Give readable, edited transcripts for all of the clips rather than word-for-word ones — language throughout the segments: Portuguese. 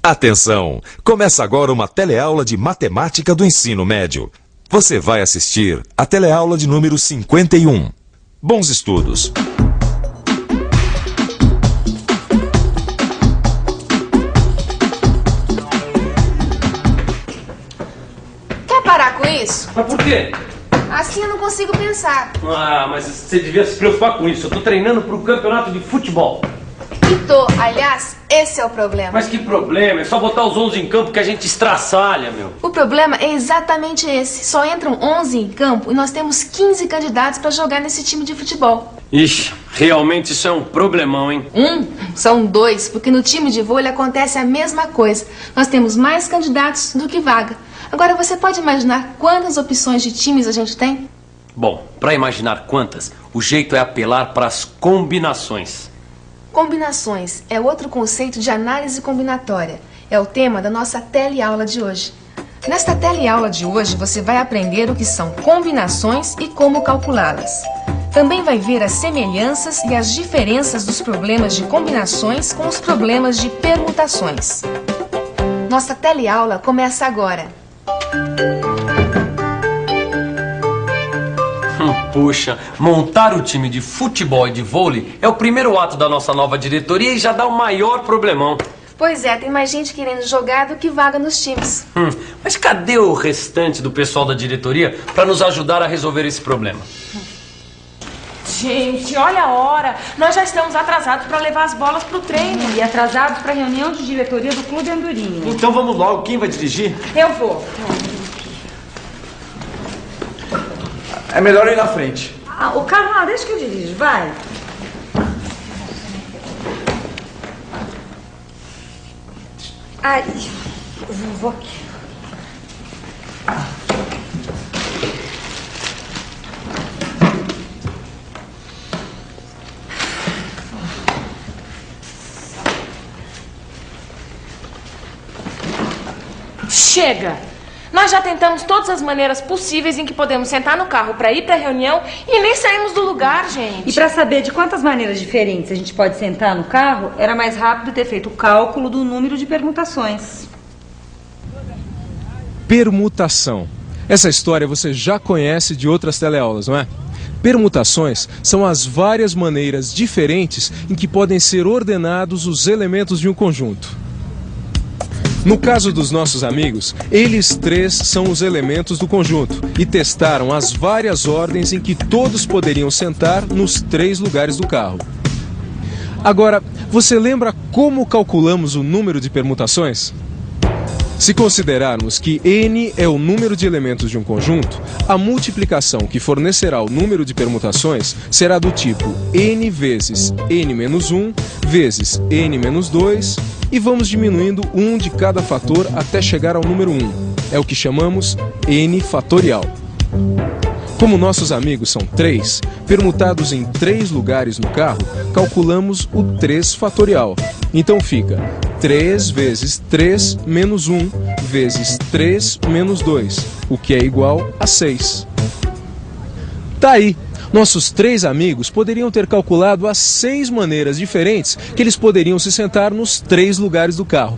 Atenção! Começa agora uma teleaula de matemática do ensino médio. Você vai assistir a teleaula de número 51. Bons estudos! Quer parar com isso? Mas por quê? Assim eu não consigo pensar. Ah, mas você devia se preocupar com isso. Eu tô treinando pro campeonato de futebol. Aliás, esse é o problema. Mas que problema? É só botar os 11 em campo que a gente estraçalha, meu. O problema é exatamente esse. Só entram 11 em campo e nós temos 15 candidatos para jogar nesse time de futebol. Ixi, realmente isso é um problemão, hein? São 2, porque no time de vôlei acontece a mesma coisa. Nós temos mais candidatos do que vaga. Agora, você pode imaginar quantas opções de times a gente tem? Bom, pra imaginar quantas, o jeito é apelar para as combinações. Combinações é outro conceito de análise combinatória. É o tema da nossa teleaula de hoje. Nesta teleaula de hoje, você vai aprender o que são combinações e como calculá-las. Também vai ver as semelhanças e as diferenças dos problemas de combinações com os problemas de permutações. Nossa teleaula começa agora. Puxa, montar o time de futebol e de vôlei é o primeiro ato da nossa nova diretoria e já dá o maior problemão. Pois é, tem mais gente querendo jogar do que vaga nos times. Mas cadê o restante do pessoal da diretoria para nos ajudar a resolver esse problema? Gente, olha a hora. Nós já estamos atrasados para levar as bolas pro treino. E atrasados para a reunião de diretoria do Clube Andorinha. Então vamos logo, quem vai dirigir? Eu vou. É melhor ir na frente. O carro lá, deixa que eu dirijo, vai. Ai, eu vou aqui. Chega! Nós já tentamos todas as maneiras possíveis em que podemos sentar no carro para ir para a reunião e nem saímos do lugar, gente. E para saber de quantas maneiras diferentes a gente pode sentar no carro, era mais rápido ter feito o cálculo do número de permutações. Permutação. Essa história você já conhece de outras teleaulas, não é? Permutações são as várias maneiras diferentes em que podem ser ordenados os elementos de um conjunto. No caso dos nossos amigos, eles 3 são os elementos do conjunto e testaram as várias ordens em que todos poderiam sentar nos 3 lugares do carro. Agora, você lembra como calculamos o número de permutações? Se considerarmos que n é o número de elementos de um conjunto, a multiplicação que fornecerá o número de permutações será do tipo n vezes n-1 vezes n-2 e vamos diminuindo 1 de cada fator até chegar ao número 1. É o que chamamos n fatorial. Como nossos amigos são 3, permutados em 3 lugares no carro, calculamos o 3 fatorial. Então fica 3 vezes 3 menos 1 vezes 3 menos 2, o que é igual a 6. Tá aí! Nossos 3 amigos poderiam ter calculado as 6 maneiras diferentes que eles poderiam se sentar nos 3 lugares do carro.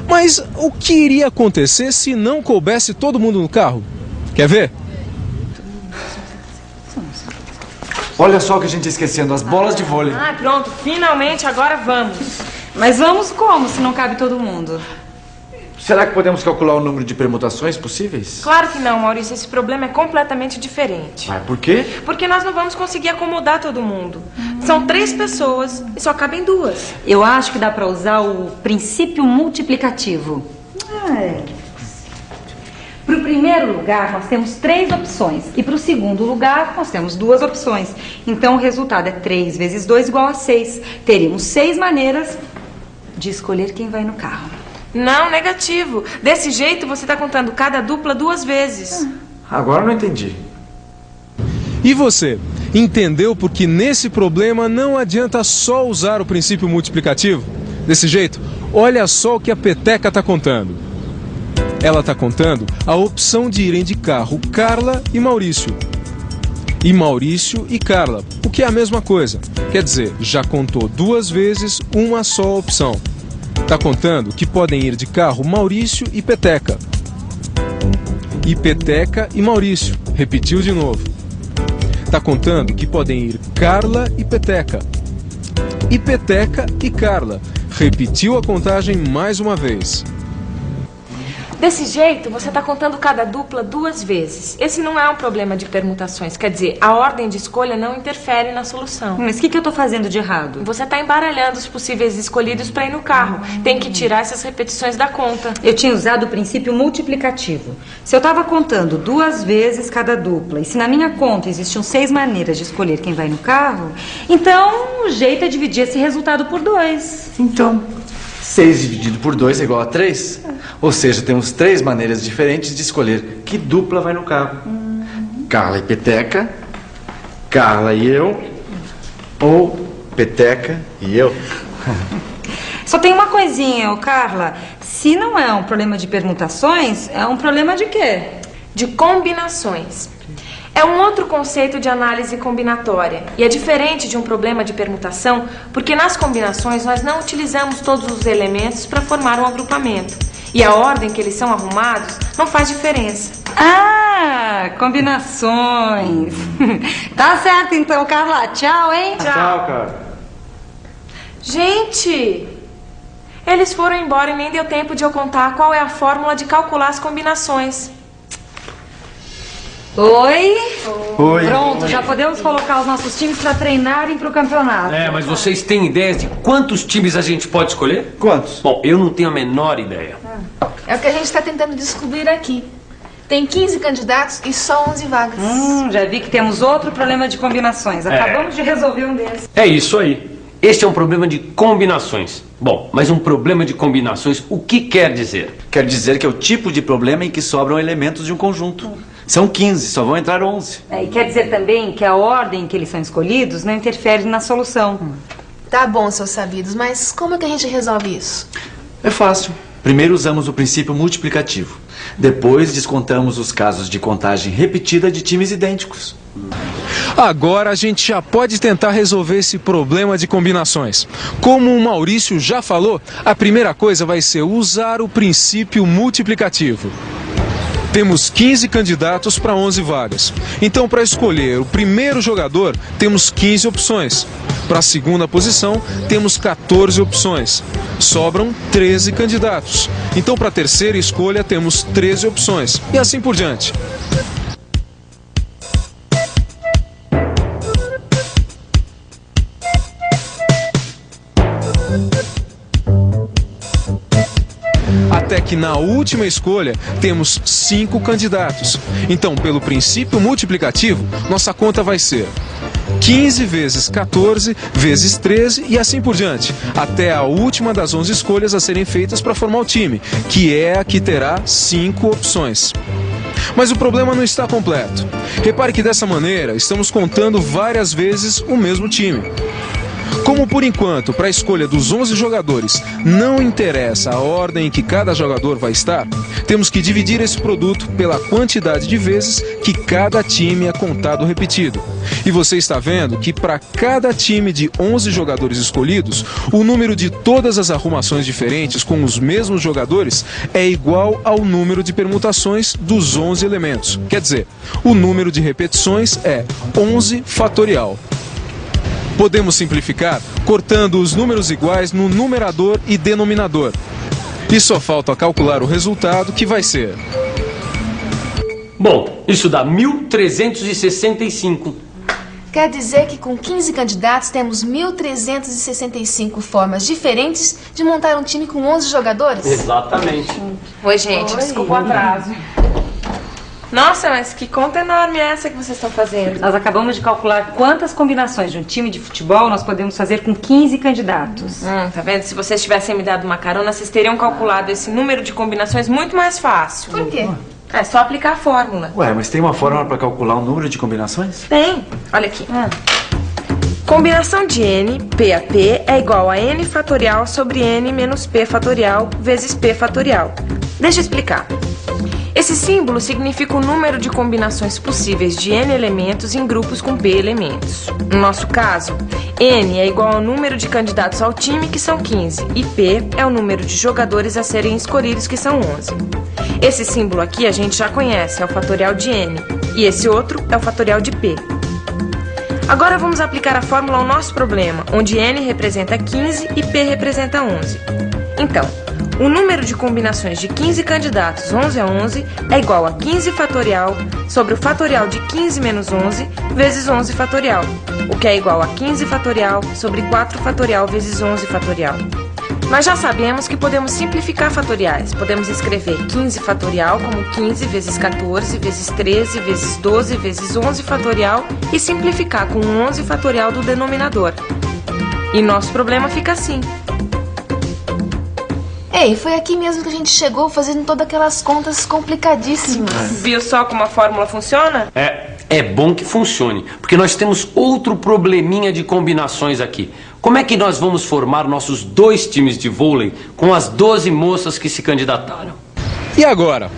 Mas o que iria acontecer se não coubesse todo mundo no carro? Quer ver? Olha só o que a gente está esquecendo, as bolas de vôlei. Ah, pronto. Finalmente, agora vamos. Mas vamos como, se não cabe todo mundo? Será que podemos calcular o número de permutações possíveis? Claro que não, Maurício. Esse problema é completamente diferente. Mas por quê? Porque nós não vamos conseguir acomodar todo mundo. São 3 pessoas e só cabem 2. Eu acho que dá para usar o princípio multiplicativo. Para o primeiro lugar, nós temos 3 opções. E para o segundo lugar, nós temos 2 opções. Então, o resultado é 3 vezes 2 igual a 6. Teríamos 6 maneiras de escolher quem vai no carro. Não, negativo. Desse jeito, você está contando cada dupla 2 vezes. Agora eu não entendi. E você, entendeu porque nesse problema não adianta só usar o princípio multiplicativo? Desse jeito, olha só o que a Peteca está contando. Ela está contando a opção de irem de carro Carla e Maurício. E Maurício e Carla, o que é a mesma coisa. Quer dizer, já contou 2 vezes uma só opção. Tá contando que podem ir de carro Maurício e Peteca. E Peteca e Maurício. Repetiu de novo. Tá contando que podem ir Carla e Peteca. E Peteca e Carla. Repetiu a contagem mais uma vez. Desse jeito, você está contando cada dupla 2 vezes. Esse não é um problema de permutações. Quer dizer, a ordem de escolha não interfere na solução. Mas o que eu tô fazendo de errado? Você está embaralhando os possíveis escolhidos para ir no carro. Tem que tirar essas repetições da conta. Eu tinha usado o princípio multiplicativo. Se eu estava contando 2 vezes cada dupla, e se na minha conta existiam 6 maneiras de escolher quem vai no carro, então o jeito é dividir esse resultado por 2. Então, 6 dividido por 2 é igual a 3. Ou seja, temos 3 maneiras diferentes de escolher que dupla vai no carro. Carla e Peteca, Carla e eu, ou Peteca e eu. Só tem uma coisinha, ô Carla. Se não é um problema de permutações, é um problema de quê? De combinações. É um outro conceito de análise combinatória e é diferente de um problema de permutação porque nas combinações nós não utilizamos todos os elementos para formar um agrupamento e a ordem que eles são arrumados não faz diferença. Ah, combinações. Tá certo então, Carla. Tchau, hein? Tchau, Carla. Gente, eles foram embora e nem deu tempo de eu contar qual é a fórmula de calcular as combinações. Oi? Oi. Pronto, já podemos colocar os nossos times para treinarem para o campeonato. Mas vocês têm ideias de quantos times a gente pode escolher? Quantos? Bom, eu não tenho a menor ideia. É o que a gente está tentando descobrir aqui. Tem 15 candidatos e só 11 vagas. Já vi que temos outro problema de combinações. Acabamos de resolver um desses. É isso aí. Este é um problema de combinações. Bom, mas um problema de combinações, o que quer dizer? Quer dizer que é o tipo de problema em que sobram elementos de um conjunto. São 15, só vão entrar 11. E quer dizer também que a ordem em que eles são escolhidos não interfere na solução. Tá bom, seus sabidos, mas como é que a gente resolve isso? É fácil. Primeiro usamos o princípio multiplicativo. Depois descontamos os casos de contagem repetida de times idênticos. Agora a gente já pode tentar resolver esse problema de combinações. Como o Maurício já falou, a primeira coisa vai ser usar o princípio multiplicativo. Temos 15 candidatos para 11 vagas. Então, para escolher o primeiro jogador, temos 15 opções. Para a segunda posição, temos 14 opções. Sobram 13 candidatos. Então, para a terceira escolha, temos 13 opções. E assim por diante. Até que na última escolha temos 5 candidatos. Então, pelo princípio multiplicativo, nossa conta vai ser 15 vezes 14 vezes 13 e assim por diante, até a última das 11 escolhas a serem feitas para formar o time, que é a que terá 5 opções. Mas o problema não está completo. Repare que dessa maneira estamos contando várias vezes o mesmo time. Como por enquanto, para a escolha dos 11 jogadores, não interessa a ordem em que cada jogador vai estar, temos que dividir esse produto pela quantidade de vezes que cada time é contado repetido. E você está vendo que para cada time de 11 jogadores escolhidos, o número de todas as arrumações diferentes com os mesmos jogadores é igual ao número de permutações dos 11 elementos. Quer dizer, o número de repetições é 11 fatorial. Podemos simplificar cortando os números iguais no numerador e denominador. E só falta calcular o resultado, que vai ser... Bom, isso dá 1.365. Quer dizer que com 15 candidatos temos 1.365 formas diferentes de montar um time com 11 jogadores? Exatamente. Oi, gente, desculpa o atraso. Nossa, mas que conta enorme é essa que vocês estão fazendo? Nós acabamos de calcular quantas combinações de um time de futebol nós podemos fazer com 15 candidatos. Tá vendo? Se vocês tivessem me dado uma carona, vocês teriam calculado esse número de combinações muito mais fácil. Por quê? É só aplicar a fórmula. Ué, mas tem uma fórmula para calcular o número de combinações? Tem. Olha aqui. Combinação de n, p a p, é igual a n fatorial sobre n menos p fatorial vezes p fatorial. Deixa eu explicar. Esse símbolo significa o número de combinações possíveis de N elementos em grupos com P elementos. No nosso caso, N é igual ao número de candidatos ao time, que são 15, e P é o número de jogadores a serem escolhidos, que são 11. Esse símbolo aqui a gente já conhece, é o fatorial de N, e esse outro é o fatorial de P. Agora vamos aplicar a fórmula ao nosso problema, onde N representa 15 e P representa 11. Então, o número de combinações de 15 candidatos 11 a 11 é igual a 15 fatorial sobre o fatorial de 15 menos 11 vezes 11 fatorial, o que é igual a 15 fatorial sobre 4 fatorial vezes 11 fatorial. Nós já sabemos que podemos simplificar fatoriais. Podemos escrever 15 fatorial como 15 vezes 14 vezes 13 vezes 12 vezes 11 fatorial e simplificar com 11 fatorial do denominador. E nosso problema fica assim. Ei, foi aqui mesmo que a gente chegou fazendo todas aquelas contas complicadíssimas. Viu só como a fórmula funciona? É bom que funcione, porque nós temos outro probleminha de combinações aqui. Como é que nós vamos formar nossos 2 times de vôlei com as 12 moças que se candidataram? E agora?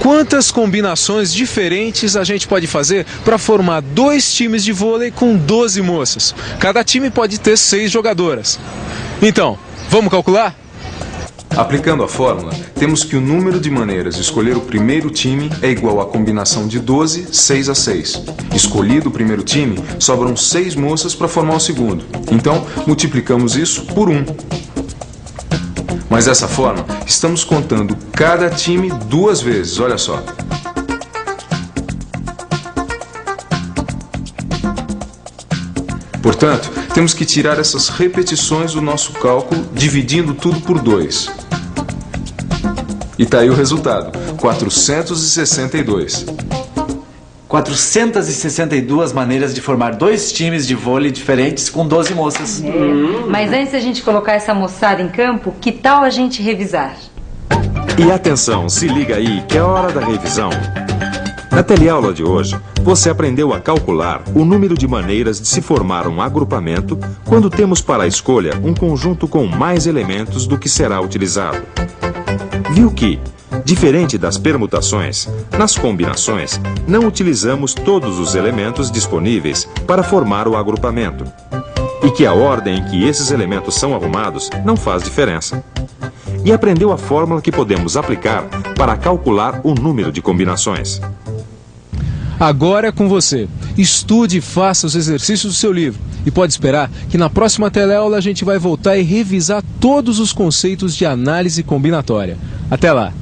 Quantas combinações diferentes a gente pode fazer para formar 2 times de vôlei com 12 moças? Cada time pode ter 6 jogadoras. Então, vamos calcular? Aplicando a fórmula, temos que o número de maneiras de escolher o primeiro time é igual à combinação de 12, 6 a 6. Escolhido o primeiro time, sobram 6 moças para formar o segundo. Então, multiplicamos isso por 1. Mas dessa forma, estamos contando cada time 2 vezes, olha só. Portanto, temos que tirar essas repetições do nosso cálculo, dividindo tudo por 2. E tá aí o resultado, 462. 462 maneiras de formar 2 times de vôlei diferentes com 12 moças. Mas antes da gente colocar essa moçada em campo, que tal a gente revisar? E atenção, se liga aí que é hora da revisão. Na teleaula de hoje, você aprendeu a calcular o número de maneiras de se formar um agrupamento quando temos para a escolha um conjunto com mais elementos do que será utilizado. Viu que, diferente das permutações, nas combinações não utilizamos todos os elementos disponíveis para formar o agrupamento. E que a ordem em que esses elementos são arrumados não faz diferença. E aprendeu a fórmula que podemos aplicar para calcular o número de combinações. Agora é com você. Estude e faça os exercícios do seu livro. E pode esperar que na próxima teleaula a gente vai voltar e revisar todos os conceitos de análise combinatória. Até lá!